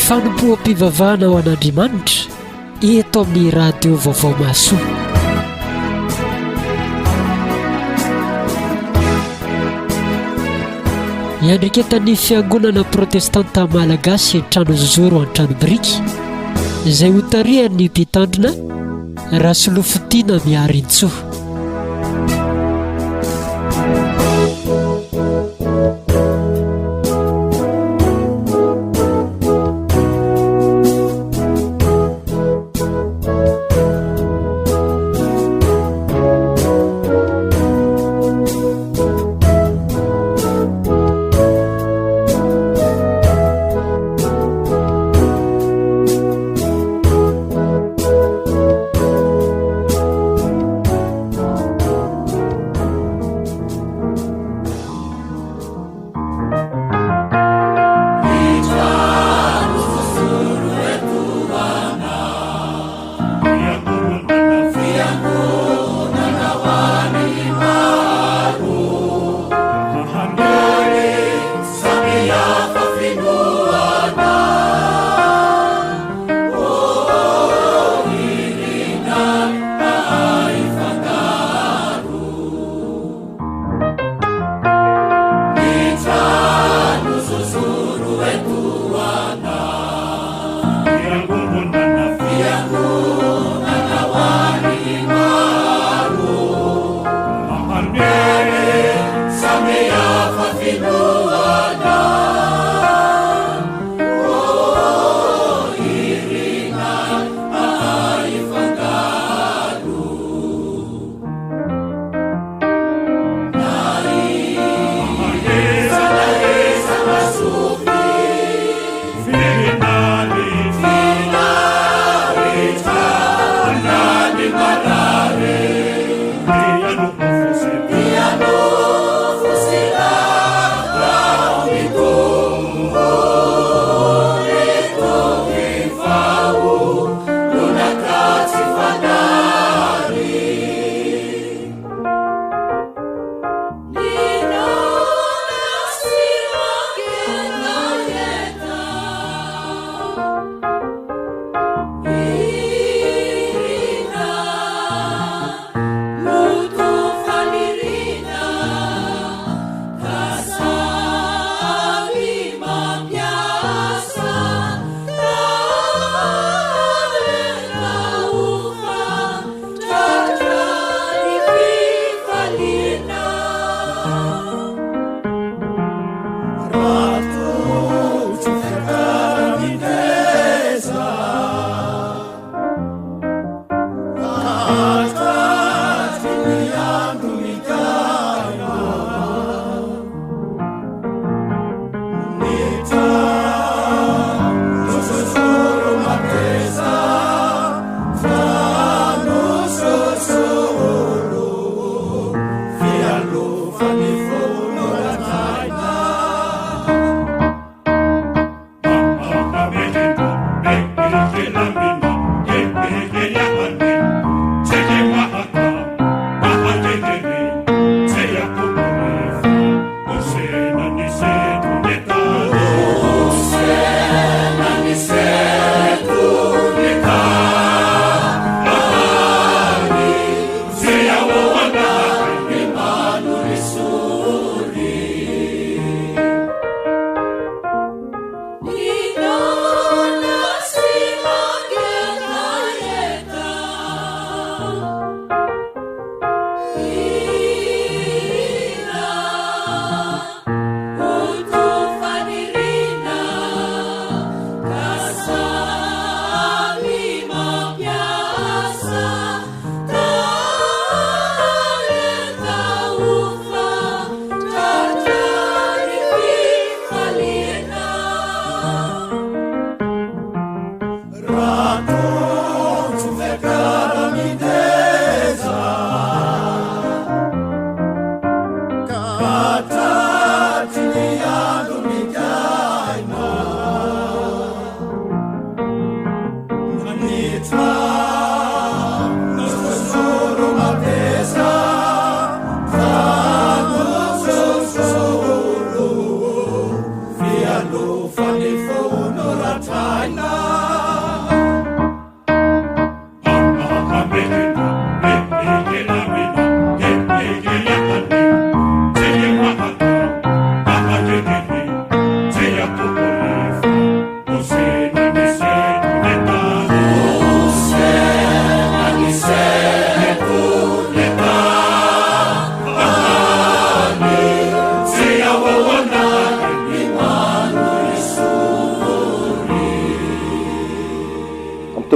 fanompoam-pivavahana ho an'Andriamanitra eto amin'ny radio vaovao maso. Iandreketan'ny fiangonana protestanta malagasy trano zoro an-trano biriky izay ho tarihan'ny mpitandrina Rasolofotiana Miarintsoa.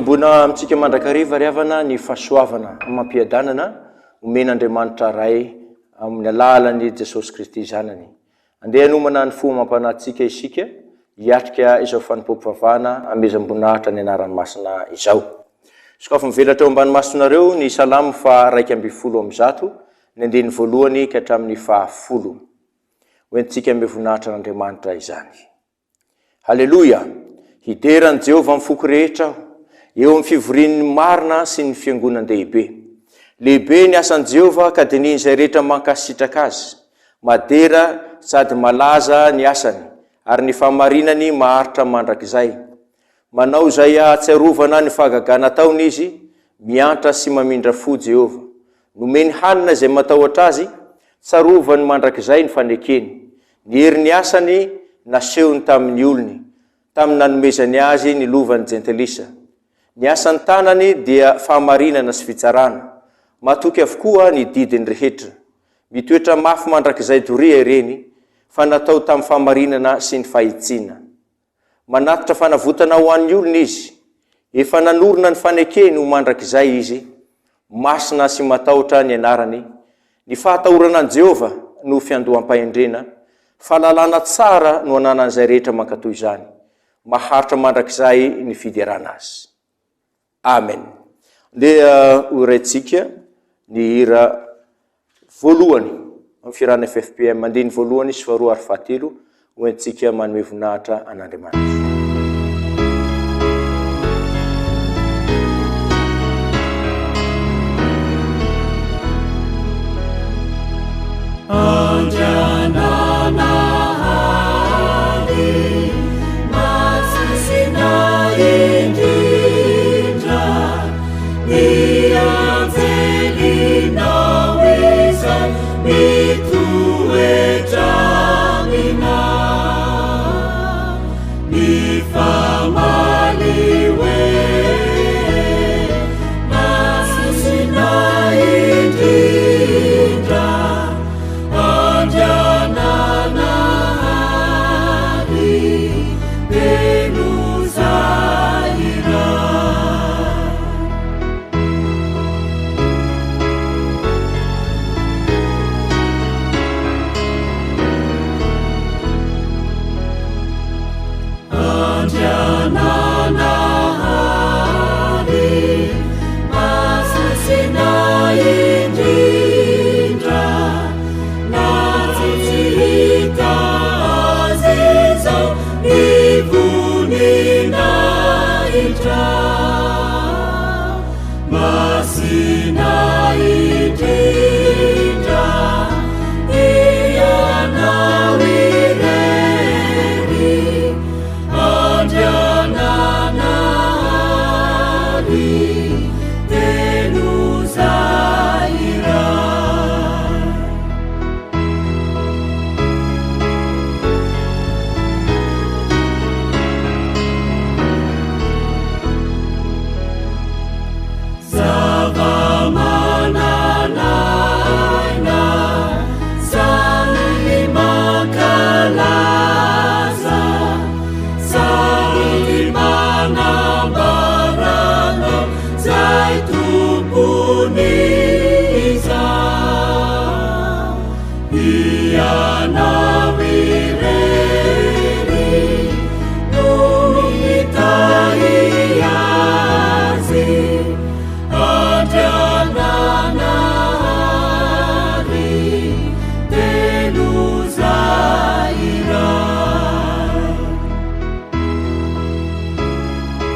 Mambona amintsika mandrakariva riavana ny fahasoavana mampiadanana omen'Andriamanitra ray amin'ny alalan'i Jesosy Kristy zanany. Andeha hanomana ny fo mampanantsika isika hiatrika izao fanompoam-pivavahana amezam-boninahitra ny anaran'ny masina izao. Sokafa mivelatra eo ambany masonareo ny salamo fa 120 ny andiny voalohany ka hatramin'ny 10. Hoentsika ambe voninahitra n'Andriamanitra izany. Haleluya! Hideran'i Jehovah amin'ny foko rehetra aho, eo amin'ny fivorian'ny marina sy ny fiangonan-dehibe. Lehibe ny asan'i Jehovah ka dinihiny izay rehetra mankasitraka azy. Madera sady malaza ny asany, ary ny famarinany maharitra mandrakizay. Manao izay ahatsiarovana ny fahagagana ataony izy, miantra sy mamindra fo Jehovah. Nomeny hanina izay matahotra azy, tsarovany mandrakizay ny fanekeny. Ny herin'ny asany nasehony tamin'ny olony, tamin'ny nanomezany azy ny lovan'ny jentilisa. Ny asan'ny tanany dia fahamarinana sy fitsarana, matoky avokoa ny didiny rehetra. Mitoetra mafy mandrakizay doria ireny, fa natao tamin'ny fahamarinana sy ny fahitsiana. Manatitra fanavotana ho an'ny olona izy, efa nanorona ny fanekeny ho mandrakizay izy, masina sy matahotra ny anarany. Ny fahatahorana an Jehovah no fiandoham-pahendrena, fahalalana tsara no ananan'izay rehetra mankatoy izany. Maharitra mandrakizay ny fiderana azy. Amen. Dia horaitsika ny hira voalohany amin'ny firana FFPM andiny voalohany sy 2 hoentsika manome voninahitra an'Andriamanitra.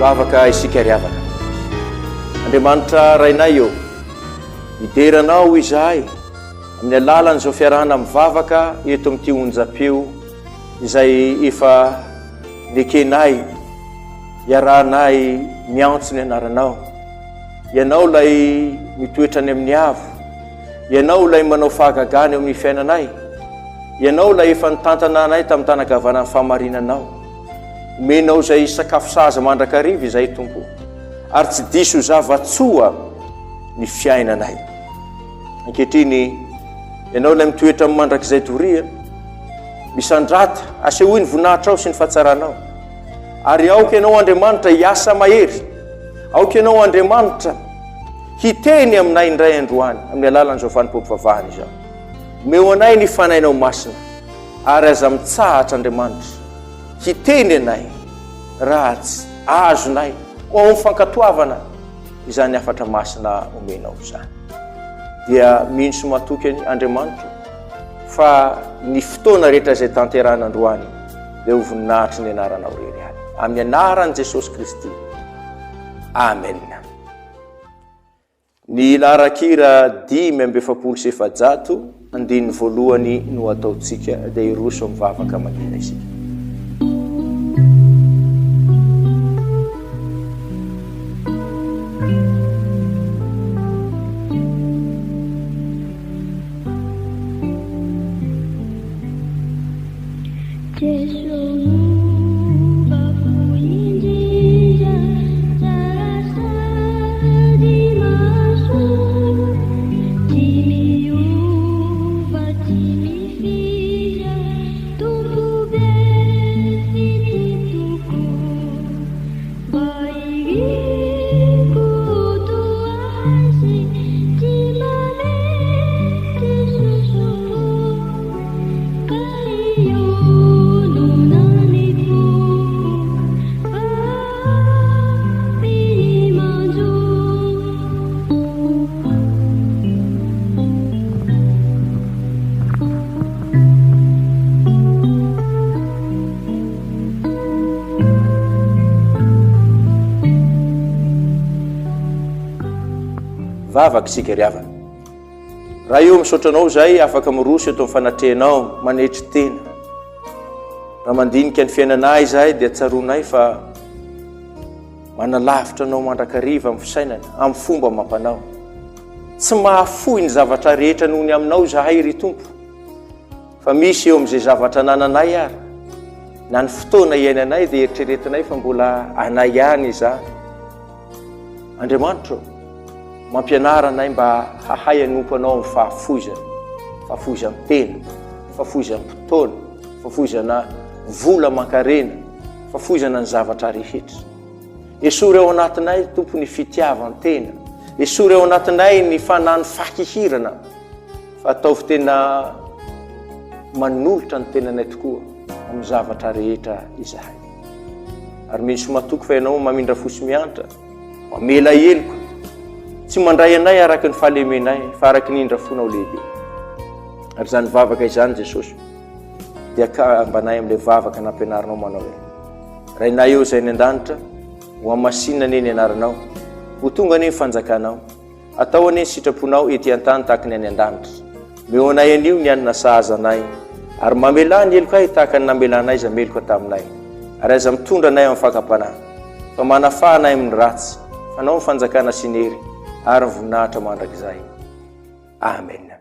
Vavaka isika riavana. Andriamanitra rainay eo, hideranao izahay amin'ny alalan'izao fiarahana mivavaka eto amin'ity onjam-peo izay efa nekenay, iarahanay miantso ny anaranao. Ianao lay mitoetra ny amin'ny avo, ianao lay manao fahagagana eo amin'ny fiainanay, ianao lay efa nitantana anay tamin'ny tanagavanan'ny fahamarinanao. Menao izay sakafo saza mandrakariva izay Tompo, ary tsy diso zavatsoa ny fiainanay. Ankehitriny ianao lay mitoetra amin'ny mandrakizay doria, misandrata asehoiny voninahitra ao sy ny fahatsaranao. Ary aoka ianao Andriamanitra hiasa mahery aoka ianao Andriamanitra hiteny aminay indray androany amin'ny alalan'izao fanimpom-pivavahana izao. Omeo anay ny fanainao masina ary aza mitsahatra Andriamanitra hiteny anay raha tsy azonay ao amin'ny fankatoavana izany afatra masina omenao izany. Dia mino matokany Andriamanitra fa ny fotoana rehetra izay tanterahana androany dia ho voninahitry ny anaranao rery any. Amin'ny anaran'i Jesosy Kristy. Amen. Ny laharan-kira 5:700 andininy voalohany no ataontsika dia iroso mivavaka magina isika. Vavaka isika ry havana. Raha eo misaotranao zay afaka miroso eto amin'ny fanatrehanao manetry tena. Raha mandinika ny fiainanay izahay dia tsaronay fa manalavitra anao mandrakariva amin'ny fisainana amin'ny fomba mampanao. Tsy mahafoy ny zavatra rehetra noho ny aminao izahay ry Tompo. Fa misy eo amin'izay zavatra nananay ary. Na ny fotoana iainanay dia eritreretinay fa mbola anay ihany izany. Andriamanitra, mampianara anay mba hahay hanompo anao amin'ny fahafoizana tena, fahafoizana fotoana, fahafoizana vola mankarena, fahafoizana ny zavatra rehetra. Esory ao anatinay Tompo ny fitiavan-tena, esory ao anatinay ny fanany fakihirana, fa ataovy tena manolotra ny tenanay tokoa amin'ny zavatra rehetra izahay. Ary misy matoky fa ianao mamindra fosy miantra, mamela heloka, tsy mandray anay araka ny fahalemenay fa araka ny indrafonao lehibe. Ary zany vavaka izany Jesosy dia kambanay amin'ilay vavaka nampianarinao manao hoe rainay eo izay ny an-danitra ho amasinina anie ny anaranao, ho tonga anie ny fanjakanao, atao anie ny sitraponao ety an-tany tahaka ny any an-danitra. Meo anay anio ny anina sahaza anay ary mamela ny heloka tahaka ny namelanay iza meloka taminay, ary aza mitondra anay amin'ny fakapanahy fa manafahanay amin'ny ratsy, fanao ny fanjakana sinery ary voninahitra mandrakizay. Amen.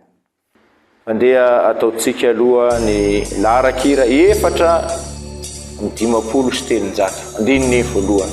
Mandeha ataontsika aloha ny laharan-kira 4:500 sy 300 andininy voalohany.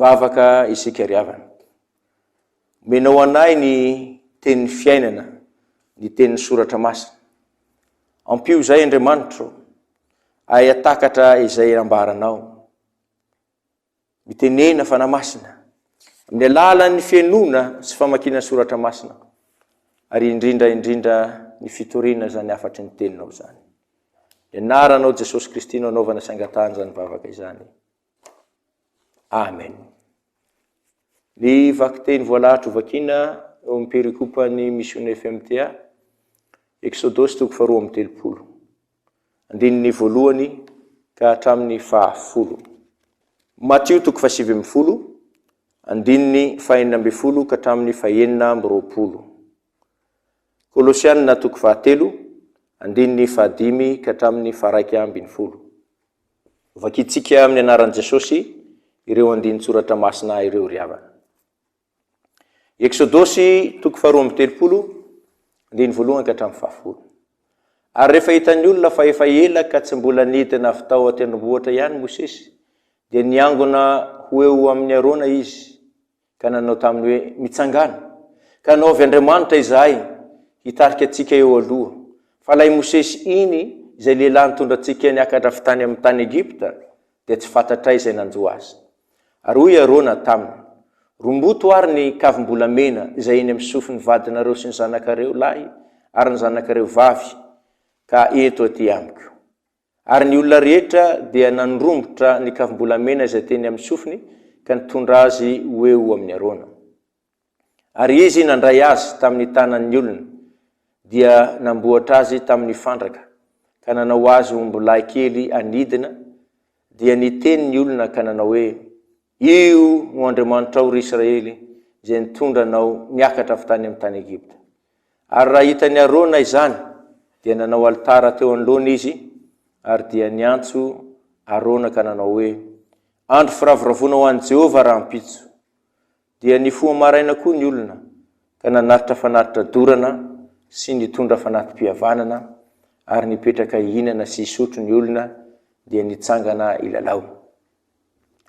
mivavaka isika riavana. Menao anay ny tenin'ny fiainana, ny tenin'ny soratra masina. Ampio zay Andriamanitro, ay atakatra izay ambaranao. Mitenena fanahy masina, amin'ny alalan'ny fiainona sy famakina soratra masina, ary indrindra ny fitoriana zany afatry ny teninao zany. Ianaranao Jesosy Kristy no anaovana sangatany zany vavaka izany. Amen. Ny vakiteny voalahatra vakina eo amin'ny perikopany Misiona Fmta, Exodosy 2:30. Andininy voalohany ka hatramin'ny 10. Matio 7:10, andininy 9 ka hatramin'ny 9. Kolosianina 3:7, andininy 5 ka hatramin'ny 9. Vakitsika amin'ny anaran'i Jesosy ireo andiny soratra masina ireo riavana. Exodosy 2:30, andiny voalohany ka hatramin'ny 10. Ary rehefa hitan'ny olona fa efa ela ka tsy mbola nidina avy tao an-tendrombohitra ihany Mosesy, dia niangona ho eo amin'ny arona izy, ka nanao taminy hoe mitsangana, ka anaovy Andriamanitra izahay hitarika atsika eo aloha. Fa lay Mosesy iny izay lehilahy nitondra atsika niakatra avy tany amin'ny tany Egypta, dia tsy fantatray izay nanjo azy. Ary hoy Arona taminy, romboto ary ny kavim-bolamena izay eny amin'ny sofiny vadinareo sy ny zanakareo lahy ary ny zanakareo vavy, ka eto aty amiko. Ary ny olona rehetra dia nanrombotra ny kavim-bolamena izay teny amin'ny sofiny, ka nitondra azy ho eo amin'ny Arona. Ary izy nandray azy tamin'ny tanan'ny olona, dia namboatra azy tamin'ny fandraka, ka nanao azy ombolahy kely anidina, dia nitenin'ny olona ka nanao hoe, io no Andriamanitrao ry Israely, izay nitondra anao niakatra avy tany amin'ny tany Egypta. Ary raha hitan'ny Arona izany, dia nanao alitara teo anoloana izy, ary dia niantso Arona ka nanao hoe, andro firavoravona ho an'i Jehova raha ampitso. Dia nifoha maraina koa ny olona, ka nanaritra fanaritra dorana sy nitondra fanatim-pihavanana, ary nipetraka ihinana sy isotro ny olona, dia nitsangana ilalao.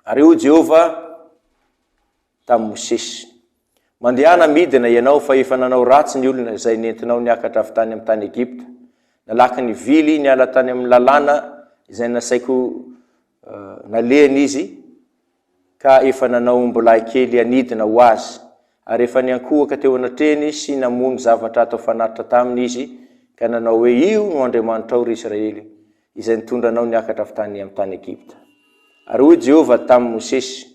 Ary io Jehova tamin'i Mosesy, mandehana midina ianao fa efa nanao ratsy ny olona izay nentinao niakatra avy tany amin'ny tany Egypta, nalaky ny vily niala tany amin'ny lalàna izay nasaiko nalehany izy, ka efa nanao ombolahy kely anidina ho azy, ary efa niankohaka teo anatreny sy namono zavatra atao fanaritra taminy izy, ka nanao hoe io no Andriamanitrao ry Israely, izay nitondra anao niakatra avy tany amin'ny tany Egypta. Ary hoy Jehova tamin'i Mosesy,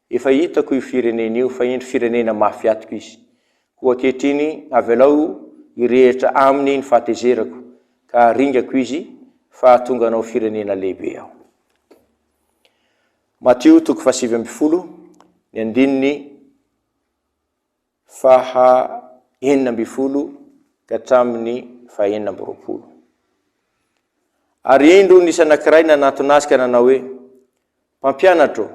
efa hitako io firenena io, fa indro firenena mafy atiko izy. Koa ankehitriny avy alao hirehitra aminy ny fahatezerako, ka ringako izy fa tonga anao firenena lehibe aho. Matio 7:10, ny andininy 9 ka hatramin'ny 20. Ary indro nisy anankiray nanantona azy ka nanao hoe, mpampianatro,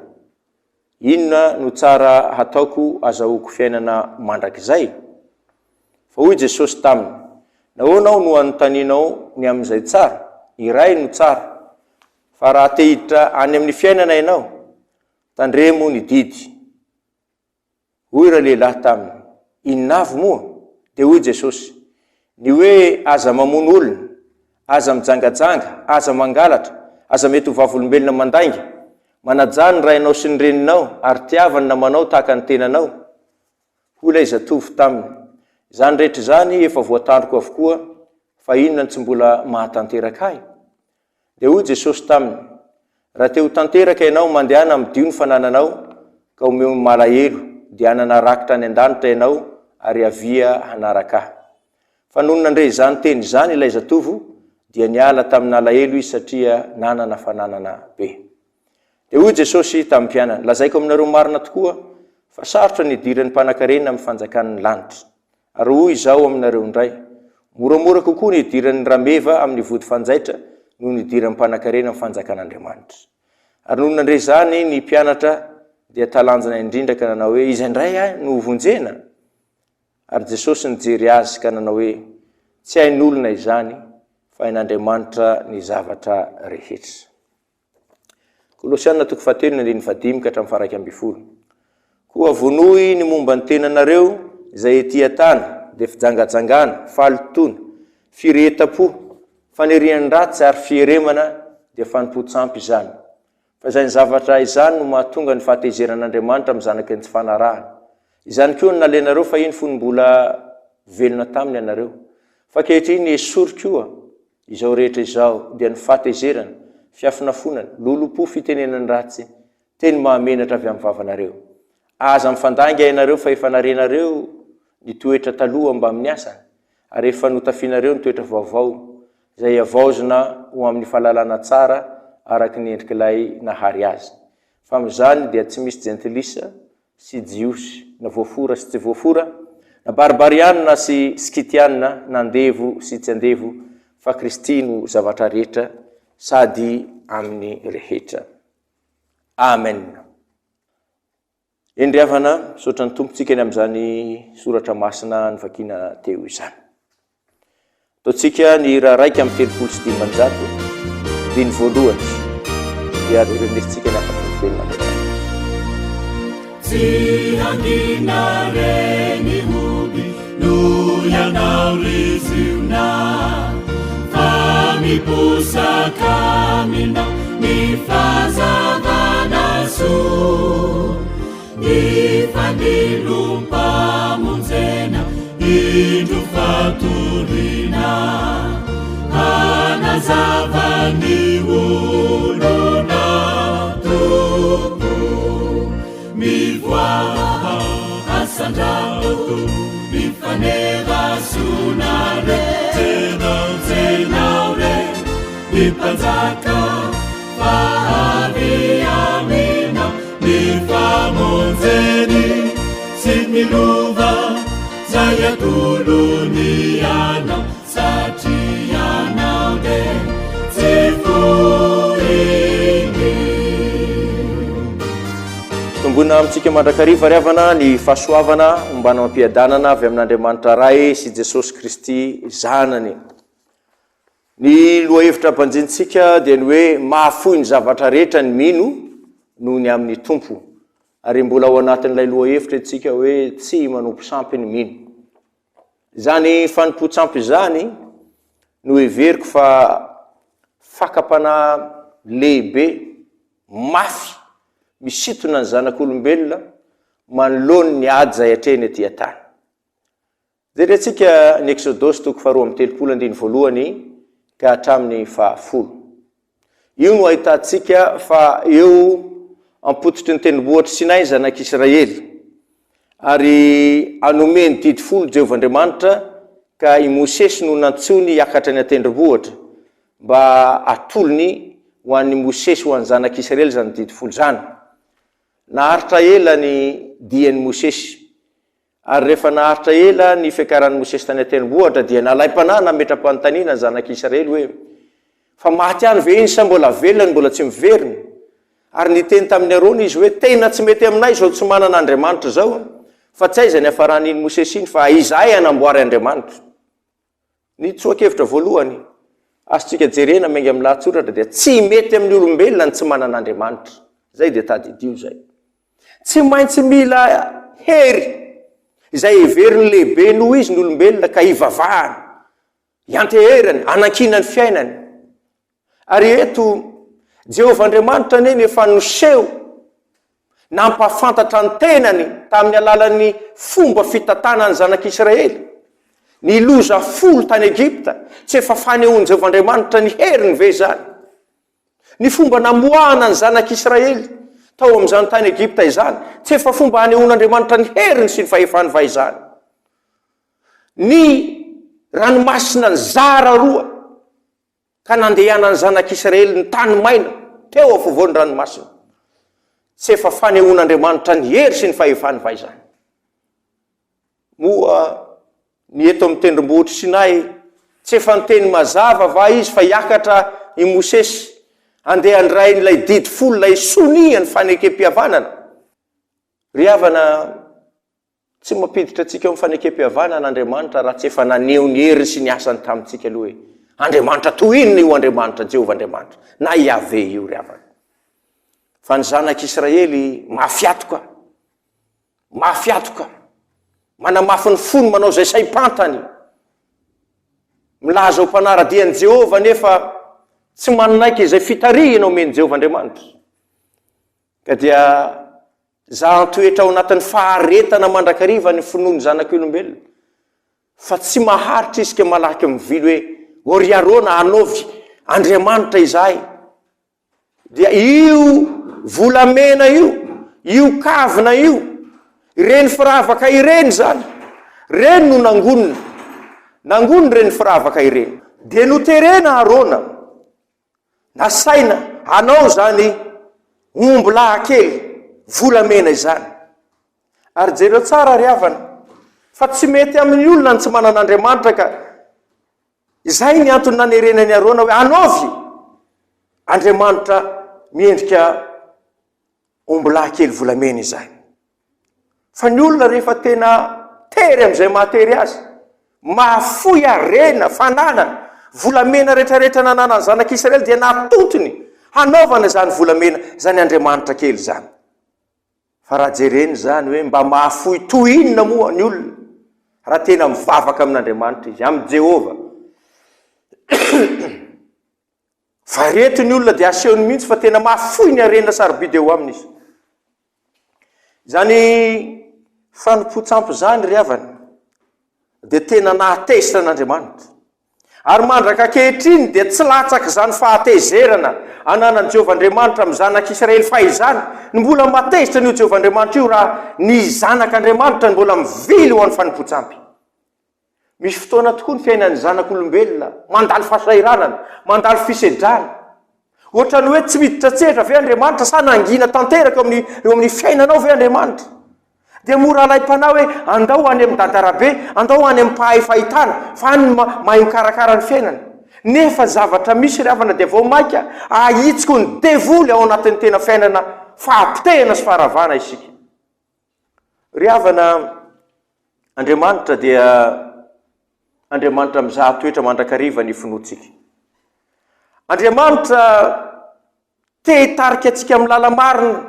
inona no tsara hataoko azahoako fiainana mandrakizay? Fa hoy Jesosy taminy, nahoanao no anotaninao ny amin'izay tsara? Iray no tsara. Fa raha te hiditra any amin'ny fiainana ianao, tandremo ny didy. Hoy ra lehilahy taminy, inona avy moa? Dia hoy Jesosy, ny hoe aza mamono olona, aza mijangajanga, aza mangalatra, aza mety ho vavolombelona mandainga, manajany rainao sy ny reninao, ary tiavany namanao tahaka ny tenanao. Hoy ilay zatovy taminy, zany rehetra zany efa voatandroko avokoa, fa inona tsy mbola mahatanteraka ahy? Dia hoy Jesosy taminy, raha te ho tanteraka ianao mandehana amin'ny dio ny fanananao, ka omeo malahelo, dia hanana rakitra any an-danitra ianao, ary avia hanaraka ahy. Fa noho nandre zany teny zany ilay zatovo, dia niala tamin'ny alahelo izy satria nanana fananana be. Dia hoy Jesosy tamin'ny mpianany, lazaiko aminareo marina tokoa, fa sarotra nidiran'ny mpanan-karena amin'ny fanjakan'ny lanitra. Ary hoy izao aminareo indray, moramora kokoa nidiran'ny rameva amin'ny vody fanjaitra noho nidiran'ny mpanan-karena amin'ny fanjakan'Andriamanitra. Ary noho nandre zany ny mpianatra, dia talanjana indrindra ka nanao hoe, izy indray no vonjena. Ary Jesosy nijery azy ka nanao hoe, tsy hain'olona izany, fa hain'Andriamanitra ny zavatra rehetra. Kolosianina 3:5 ka hatramin'ny 11. koa vonoy ny momba ny tenanareo izay ety tany dia fijangajangana, falitona, firetam-po, fanerian'ny ratsy ary fieremana dia fanompo-tsampy izany. Fa izany zavatra izany no mahatonga ny fahatezeran'Andriamanitra amin'ny zanaky ny tsy fanarahana. Izany koa ny nalenareo fa iny fony mbola velona taminy ianareo. Fa ankehitriny esory koa izao rehetra izao dia ny fahatezerana, fiafinafonana, lolo-po fitenenan'ny ratsy, teny mahamenatra avy amin'ny vavanareo. Aza mifandanga ianareo fa efa narenareo ny toetra taloha mba amin'ny asany, ary efa notafianareo ny toetra vaovao izay avaozina ho amin'ny fahalalana tsara araky ny endrik'ilay nahary azy. Fa amin'izany dia tsy misy jentilisa sy jiosy, na voafora sy tsy voafora, na barbarianina sy skitianina, na andevo sy tsy andevo, fa Kristy no zavatra rehetra sady amin'ny rehetra. Amen. Endriavana, sotra ny tompontsika eny amin'izany soratra masina nyvakina teo izany. Ataontsika ny raha raika amin'ny 310 dia ny voalohany dia renesitsika ny afafontenina. Tsy hangina reny hoby no ianao riziona, fa miposaka aminao ny fahazavana soa, ny fandilompamonjena indro fatorina, hanazava ny olona tompo, mivoaha asandrato mifanerasona re, tsenao re mimpanjaka fahavy amina, mifamonjeny sy milova zay atolony anao, satria anao de tsy voiny. Tombona amintsika mandrakariva riavana ny fahasoavana ombana mampiadanana avy amin'Andriamanitra Ray sy Jesosy Kristy zanany. Ny lohahevitra ampanjintsika dia ny hoe mahafoy ny zavatra rehetra ny mino noho ny amin'ny tompo, ary mbola ao anatin'ilay lohahevitra itsika hoe tsy manompo sampy ny mino. Izany fanompo-tsampy izany no heveriko fa fakapana lehibe mafy misitona ny zanak'olombelona manoloany ny ady zay atreny ety an-tany. Zay reantsika ny Exodosy 2:3 ka hatramin'ny 10. Io no ahitantsika fa eo ampototry ny tendrombohitra Sinay zanak'Israely, ary anome ny didy 10 Jehovandriamanitra ka i Mosesy no nantsony hiakatra ny tendrombohitra mba atolony ho an'ny Mosesy ho an'ny zanak'Israely zany didy 10 zany. Naharitra ela ny dian'ny Mosesy, ary rehefa naharitra ela ny fiakaran'ny Mosesy tany tendrombohitra dia nalaim-panahy nametra-panontaniana ny zanak'Israely hoe fa maty any ve iny sa mbola velona mbola tsy miveriny? Ary niteny tamin'ny Arona izy hoe tena tsy mety aminay zao tsy manana Andriamanitra zao, fa tsy aiza ny afaran'iny Mosesy iny fa izahay anamboary Andriamanitra. Ny tsoakevitra voalohany azontsika jerena mengy amin'ny lahatsoratra dia tsy mety amin'ny olombelona ny tsy manana Andriamanitra. Zay dia tadidio zay. Tsy maintsy mila hery izay heveriny lehibe noho izy ny olombelona ka hivavahana, hianteherany, anankina ny fiainany. Ary eto Jehovandriamanitra neny efa noseho nampahafantatra ny tenany tamin'ny alalan'ny fomba fitatana ny zanak'Israely. Ny loza 10 tany Egypta tsy efa fanehoan'i Jehovandriamanitra ny heriny ve zany? Ny fomba namoahana ny zanak'Israely tao amin'izany tany Egypta izany tsy efa fomba hanehoan'Andriamanitra ny heriny sy ny fahefany vaizany. Ny ranomasina ny zara roa ka nandehanany zanak'Israely ny tany maina teo afovoan'ny ranomasina, tsy efa fanehoan'Andriamanitra ny hery sy ny fahefany vaizany. Moa ny eto amin'ny tendrombohitra Sinay tsy efa niteny mazava va izy fa hiakatra i Mosesy andeha handray n'ilay didy 10 lay sonia ny fanekem-pihavanana. Ry havana, tsy mampiditra antsika amin'ny fanekem-pihavanan'Andriamanitra raha tsy efa naneho ny heriny sy ny asany tamintsika aloha hoe Andriamanitra toy inona io Andriamanitra Jehovandriamanitra na Yahvé io ry havana. Fa ny zanak'Israely mafiatoka mafy atoka, manamafy ny fony manao zay saim-pantany, milaza ho mpanaradian'i Jehova nefa tsy manaiky izay fitarihana omeny Jehova Andriamanitra. Ka dia za toetra ao anatin'ny faharetana mandrakariva ny finoany zanak'olombelona, fa tsy maharitra isika malaky mivily hoe oriarona anaovy Andriamanitra izahay. Dia io volamena io kavina io, ireny firavaka ireny zany, reny no nangonony reny firavaka ireny. Dia noterena Arona, nasaina anao zany omby lahy kely volamena izany. Ary jereo tsara ry havana, fa tsy mety amin'ny olona ny tsy manan'Andriamanitra, ka izay ny antony nanerenany Arona hoe anaovy Andriamanitra miendrika omby lahy kely volamena izany. Fa ny olona rehefa tena tery amin'izay matery azy, mahafoy arena fananana volamena rehetrarehetra nananany zanak'Israely, dia natotony hanaovana zany volamena zany Andriamanitra kely zany. Fa raha jereny zany hoe mba mahafoy toy inona moa ny olona raha tena mivavaka amin'Andriamanitra izy, amin'ny Jehova. Fa reto ny olona dia asehony mihitsy fa tena mahafoy ny arena sarobidy eo aminy izy. Zany fanompo-tsampy zany ry havana, dia tena nahatezitra an'Andriamanitra. Ary mandraka ankehitriny dia tsy latsaka zany fahatezerana ananan'i Jehova Andriamanitra amin'ny zanak'Israely fahizany, ny mbola matezitra n'io Jehova Andriamanitra io raha ny zanak'Andriamanitra ny mbola mivily ho an'ny fanompo-tsampy. Misy fotoana tokoa ny fiainan'ny zanak'olombelona mandalo fasairanana, mandalo fisedrana. Ohatrany hoe tsy miditra tsetra ve Andriamanitra, sa nangina tanteraka eo amin'ny fiainanao ve Andriamanitra? Dia mora alaim-panao hoe andao any amin'ny dadarabe, andao any amin'ny mpahay fahitana, fa any mahay mikarakara ny fiainana. Nefa zavatra misy ry havana dia vao maika ahitsiko ny devoly ao anatin'ny tena fiainana fahampitehana sy faharavana isika. Ry havana, Andriamanitra dia Andriamanitra mizaha toetra mandrakariva ny finoantsika. Andriamanitra te hitarika antsika amin'ny lala marina,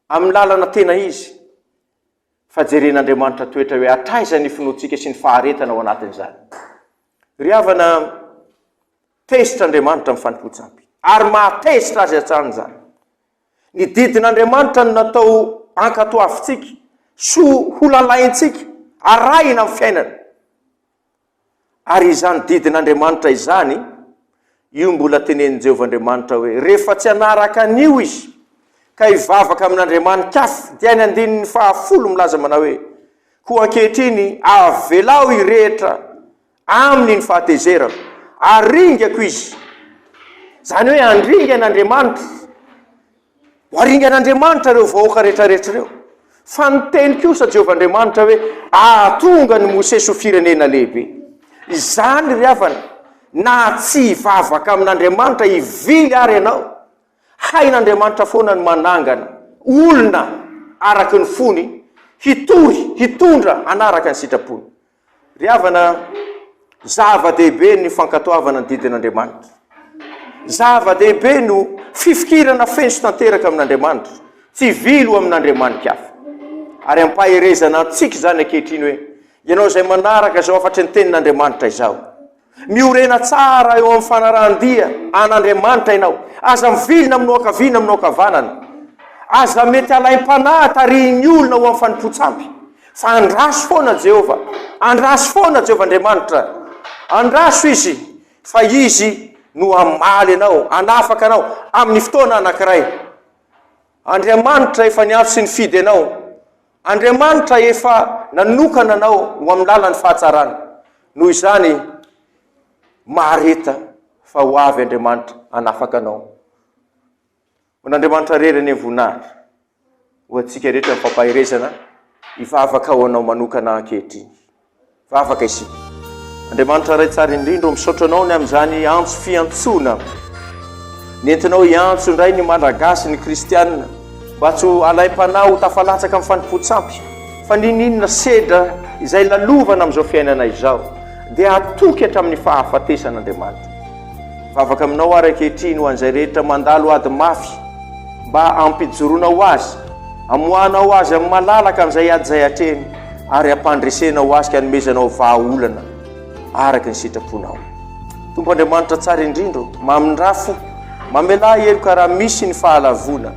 amin'ny lalana tena izy. Fa jeren'Andriamanitra toetra hoe atraiza ny finoantsika sy ny faharetana ao anatin'izany. Ry havana, tezitra Andriamanitra amin'ny fanompo-tsampy, ary mahatezitra azy hatrany zany. Ny didin'Andriamanitra no natao ankatoavintsika, ho lalaintsika, arahina amin'ny fiainana. Ary izany didin'Andriamanitra izany, io mbola tenenin Jehova Andriamanitra hoe rehefa tsy hanaraka an'io izy ka hivavaka amin'Andriamanitra dia ny andininy 10 milaza manao hoe ho ankehitriny avelao irehetra aminy ny fahatezerako, aringako izy. Zany hoe andringa n'Andriamanitra, ho aringa n'Andriamanitra reo vahoaka rehetrarehetra reo. Fa nyteny kosa Jehova Andriamanitra hoe ahatonga ny Mosesy ho firenena lehibe. Izany ry havana, na tsy hivavaka amin'Andriamanitra hivily ary ianao, hain'Andriamanitra foana ny manangana olona araky ny fony hitondra anaraka ny sitrapony. Ry havana, zava-dehibe ny fankatoavana ny didin'Andriamanitra. Zava-dehibe no fifikirana fenso tanteraka amin'Andriamanitra, tsy vilo amin'Andriamanitra hafa. Ary ampaherezana antsika zany ankehitriny hoe ianao izay manaraka zao afatry ny tenin'Andriamanitra izao, miorena tsara eo amin'ny fanarahan-dia an'Andriamanitra ianao, aza mivilina aminao ankaviana aminao ankavanana, aza mety alaim-panahy tarihiny olona ho amin'ny fanompo-tsampy. Fa andraso foana Jehova, andraso foana Jehova Andriamanitra, andraso izy, fa izy no amaly anao, anafaka anao amin'ny fotoana anankiray. Andriamanitra efa niantso sy nifidy anao, Andriamanitra efa nanokana anao ho amin'ny lalan'ny fahatsarana. Noho izany mahareta fa ho avy Andriamanitra anafaka anao. N'Andriamanitra rerany voninahitra ho antsika rehetra ny fampaherezana hivavaka ho anao manokana ankehitriny. Vavaka isika. Andriamanitra ray tsara indrindra misaotra anao ny amin'izany antso fiantsona nentinao hiantso indray ny malagasy ny kristianina mba tsy alaim-panahy ho tafalatsaka amin'ny fanompo-tsampy, fa ninona sedra izay lalovana amin'izao fiainana izao dia atoky hatramin'ny fahafatesan'Andriamanitra. Vavaka aminao ary ankehitriny ho an'izay rehetra mandalo ady mafy mba ampijoroana ho azy amoanao azy amin'ny malalaka amin'izay ady zay atreny ary ampandresenao azy ka anomezanao vahaolana araka ny sitraponao. Tompo Andriamanitra tsara indrindro mamindrafo mamela eloka raha misy ny fahalavona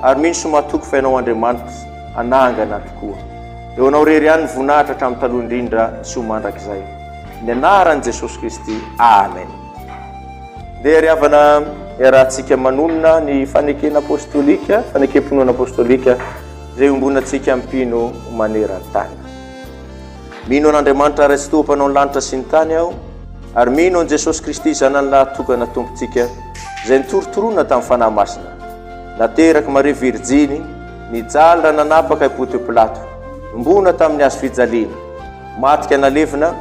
ary misy matoko fainao Andriamanitra anangana tokoa. Eo anao rery ihany vonahitra hatramin'ny taloha indrindra sy ho mandrakizay. Ny anaran'i Jesosy Kristy. Amen. Dia ry havana iarahantsika manonona ny fanekena apôstôlika, fanekem-pinoana apôstôlika izay ombonantsika ampino maneran-tany. Mino an'Andriamanitra raisy tompanao ny lanitra sy ny tany aho, ary mino an Jesosy Kristy zanany lahatokana tompontsika izay nitorotoroana tamin'ny fanahy masina, nateraky Maria Virjiny, nijaly raha nanapaka i Ponte Pilato, mbona tamin'ny hazo fijaliana, matika nalevina,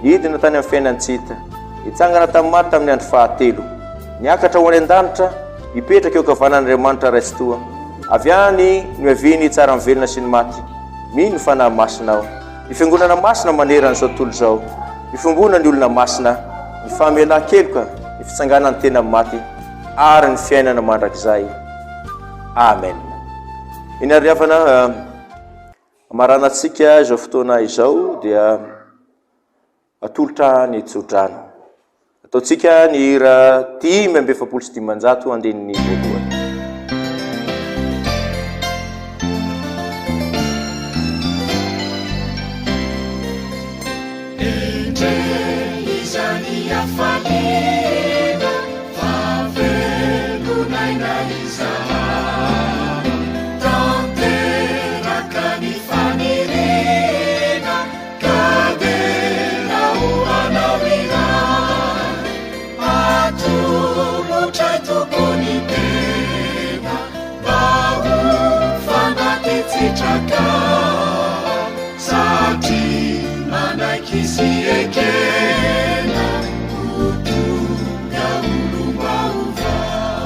hidina tany amin'ny fiainantsita, hitsangana tamin'ny maty tamin'ny andro fahatelo, niakatra ho any an-danitra, hipetraka eo kavanan'Andriamanitra raisy toa, avy any no aviny tsara mivelona sy ny maty, mino fanahy masina aho. Ny fiangonana masina maneran'izao tontolo izao, ifombona ny olona masina, ny famelan-keloka, ny fitsanganany tena maty, ary ny fiainana mandrakizay. Amen. Iny ary havana maranantsika izao fotoana izao dia atolotra ny tsodrano. Ataontsika ny hira 5:750 andinin'ny voalohany.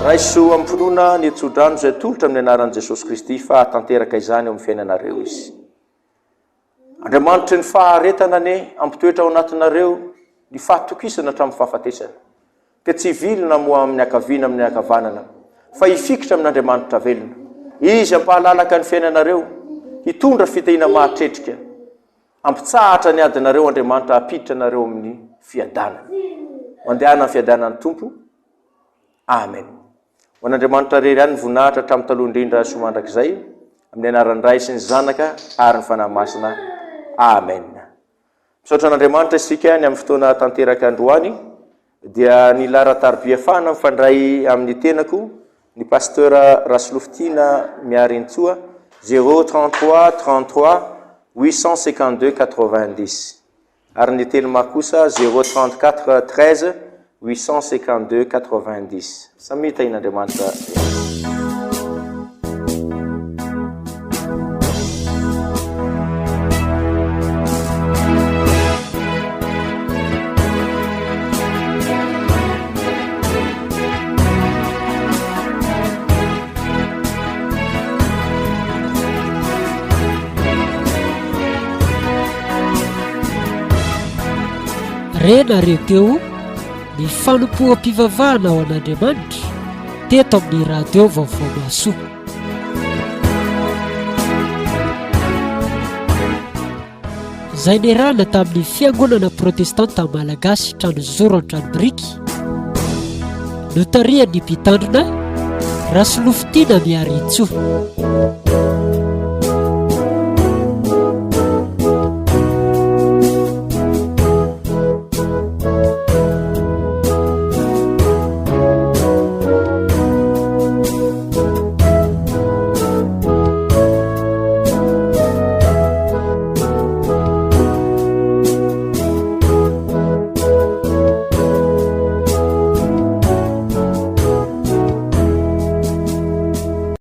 Raiso ampinoana ny tsodrano izay tolotra amin'ny anaran'i Jesosy Kristy fa tanteraka izany ao amin'ny fiainanareo izy. Andriamanitra ny faharetana ne ampitoetra ao anatinareo ny fahatokisana hatramin'ny fahafatesana, ka tsy vilona moa amin'ny akaviana amin'ny akavanana, fa hifikitra amin'Andriamanitra velona. Izy ampahalalaka ny fiainanareo, hitondra fitehina mahatretrika, ampitsahatra ny adinareo Andriamanitra hapiditra anareo amin'ny fiadanana. Mandehana amin'ny fiadanan'ny Tompo. Amen. Ho an'Andriamanitra rery ihany vonahitra hatramin'ny taloha indrindra sy mandrakizay, amin'ny anaran'ny Ray sy ny Zanaka ary ny fanahy masina. Amen. Misaotra an'Andriamanitra isika ny amin'ny fotoana tanteraka androany, dia ny lara-taribiafana mifandray amin'ny tenako ny pasteur Rasoloftina miary intsoa 033 33 852 90 ary ny telma kosa 034 13 852 90. Samita in'Andriamanitra. Renareo teo ny fanompoam-pivavahana ao an'Andriamanitra teto amin'ny radio vaovao maso. Izay niarahana tamin'ny fiangonana protestanta malagasy Tranozoro Tranobiriky, notarian'ny mpitandrina Rasoloftina miary intsoa.